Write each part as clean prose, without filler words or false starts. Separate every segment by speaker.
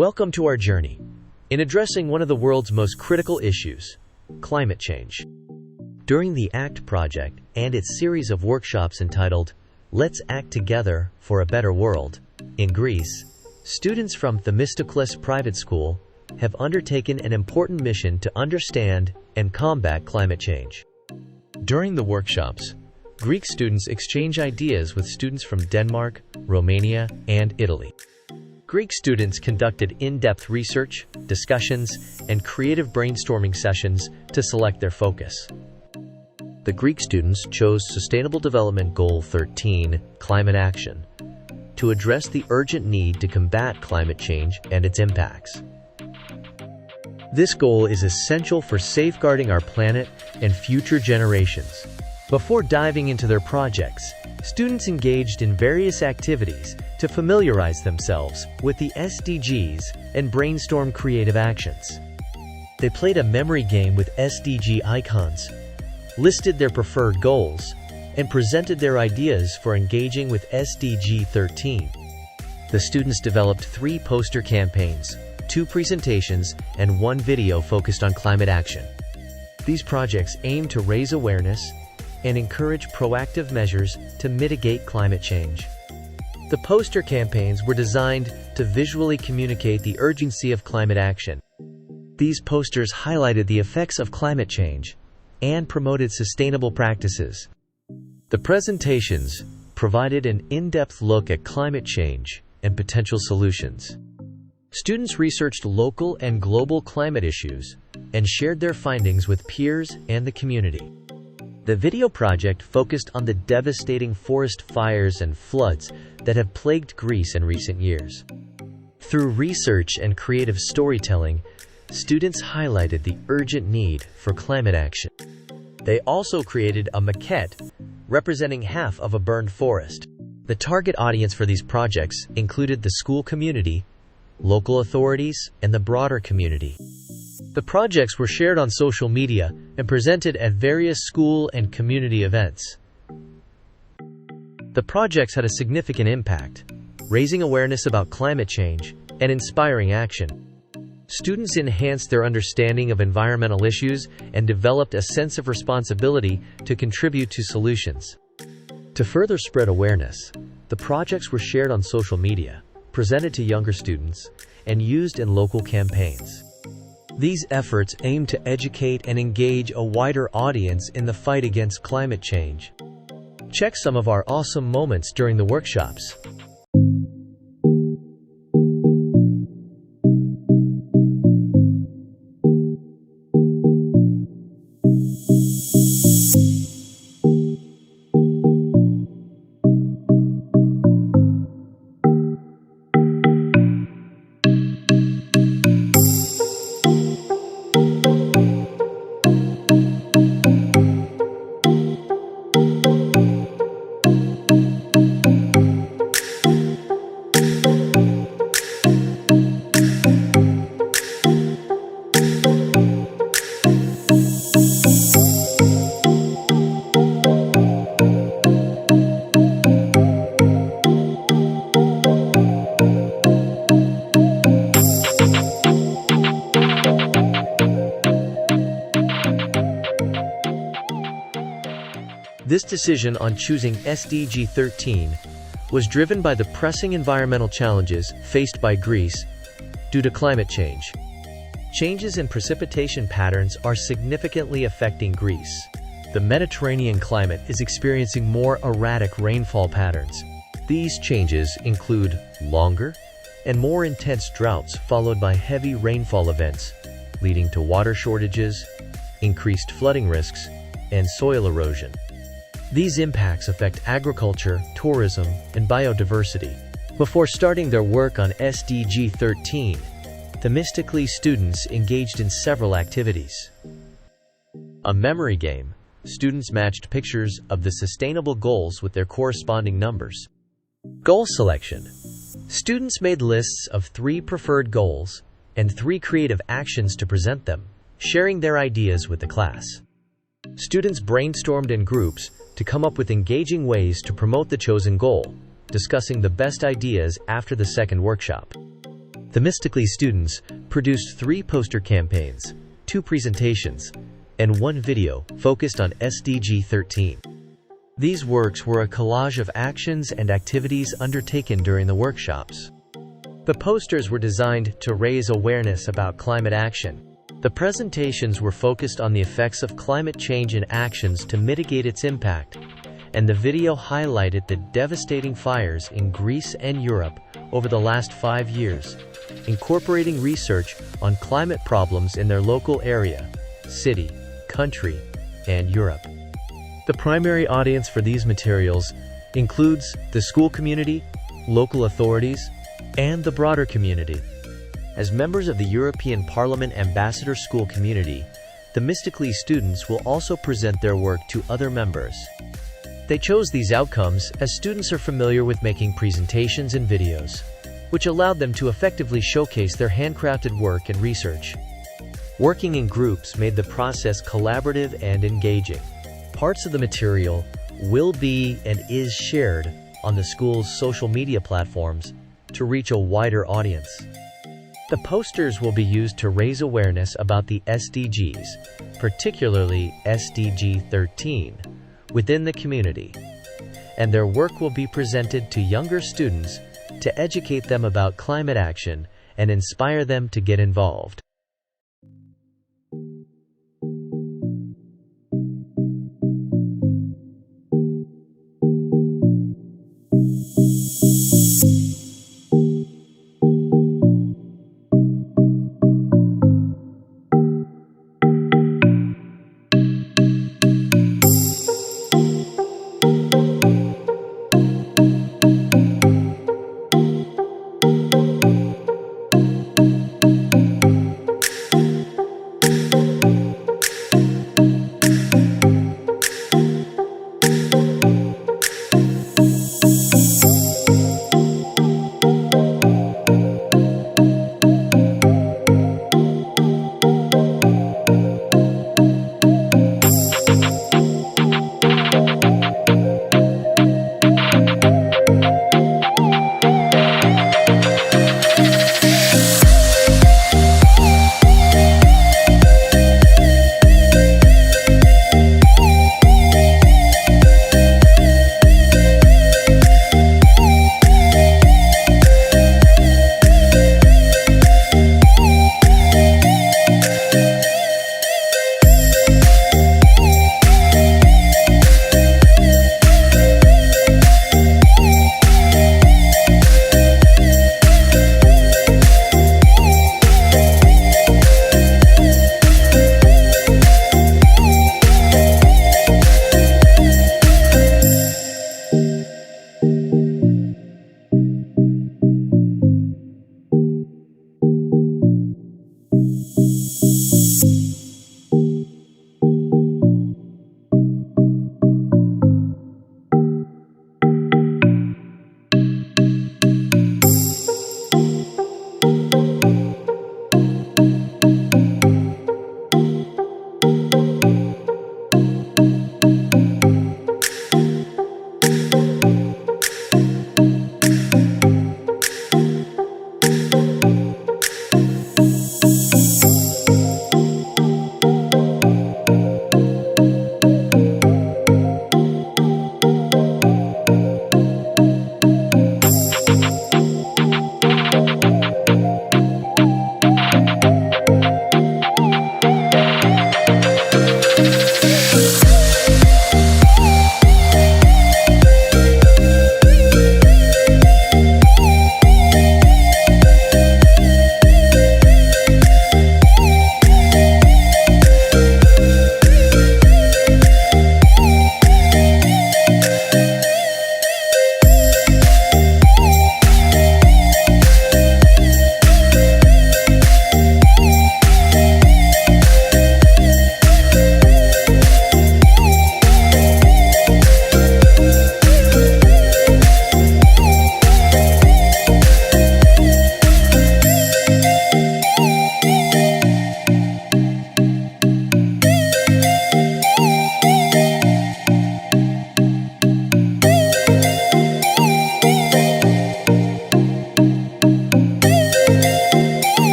Speaker 1: Welcome to our journey in addressing one of the world's most critical issues, climate change. During the ACT project and its series of workshops entitled, Let's Act Together for a Better World, in Greece, students from Themistoklis private school have undertaken an important mission to understand and combat climate change. During the workshops, Greek students exchange ideas with students from Denmark, Romania, and Italy. Greek students conducted in-depth research, discussions, and creative brainstorming sessions to select their focus. The Greek students chose Sustainable Development Goal 13, Climate Action, to address the urgent need to combat climate change and its impacts. This goal is essential for safeguarding our planet and future generations. Before diving into their projects, students engaged in various activities to familiarize themselves with the SDGs and brainstorm creative actions. They played a memory game with SDG icons, listed their preferred goals, and presented their ideas for engaging with SDG 13. The students developed 3 poster campaigns, 2 presentations, and 1 video focused on climate action. These projects aim to raise awareness and encourage proactive measures to mitigate climate change. The poster campaigns were designed to visually communicate the urgency of climate action. These posters highlighted the effects of climate change and promoted sustainable practices. The presentations provided an in-depth look at climate change and potential solutions. Students researched local and global climate issues and shared their findings with peers and the community. The video project focused on the devastating forest fires and floods that have plagued Greece in recent years. Through research and creative storytelling, students highlighted the urgent need for climate action. They also created a maquette representing half of a burned forest. The target audience for these projects included the school community, local authorities, and the broader community. The projects were shared on social media and presented at various school and community events. The projects had a significant impact, raising awareness about climate change and inspiring action. Students enhanced their understanding of environmental issues and developed a sense of responsibility to contribute to solutions. To further spread awareness, the projects were shared on social media, presented to younger students, and used in local campaigns. These efforts aim to educate and engage a wider audience in the fight against climate change. Check some of our awesome moments during the workshops. This decision on choosing SDG 13 was driven by the pressing environmental challenges faced by Greece due to climate change. Changes in precipitation patterns are significantly affecting Greece. The Mediterranean climate is experiencing more erratic rainfall patterns. These changes include longer and more intense droughts followed by heavy rainfall events, leading to water shortages, increased flooding risks, and soil erosion. These impacts affect agriculture, tourism, and biodiversity. Before starting their work on SDG 13, Themistoklis students engaged in several activities. A memory game. Students matched pictures of the sustainable goals with their corresponding numbers. Goal selection. Students made lists of 3 preferred goals and 3 creative actions to present them, sharing their ideas with the class. Students brainstormed in groups to come up with engaging ways to promote the chosen goal, discussing the best ideas after the second workshop. Themistoklis students produced 3 poster campaigns, 2 presentations, and 1 video focused on SDG 13. These works were a collage of actions and activities undertaken during the workshops. The posters were designed to raise awareness about climate action. The presentations were focused on the effects of climate change and actions to mitigate its impact, and the video highlighted the devastating fires in Greece and Europe over the last 5 years, incorporating research on climate problems in their local area, city, country, and Europe. The primary audience for these materials includes the school community, local authorities, and the broader community. As members of the European Parliament Ambassador School community, Themistoklis students will also present their work to other members. They chose these outcomes as students are familiar with making presentations and videos, which allowed them to effectively showcase their handcrafted work and research. Working in groups made the process collaborative and engaging. Parts of the material will be and is shared on the school's social media platforms to reach a wider audience. The posters will be used to raise awareness about the SDGs, particularly SDG 13, within the community, and their work will be presented to younger students to educate them about climate action and inspire them to get involved.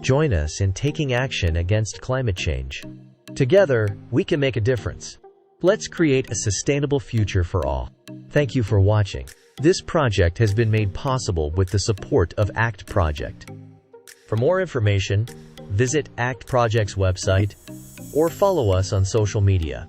Speaker 1: Join us in taking action against climate change. Together, we can make a difference. Let's create a sustainable future for all. Thank you for watching. This project has been made possible with the support of ACT Project. For more information, visit ACT Project's website or follow us on social media.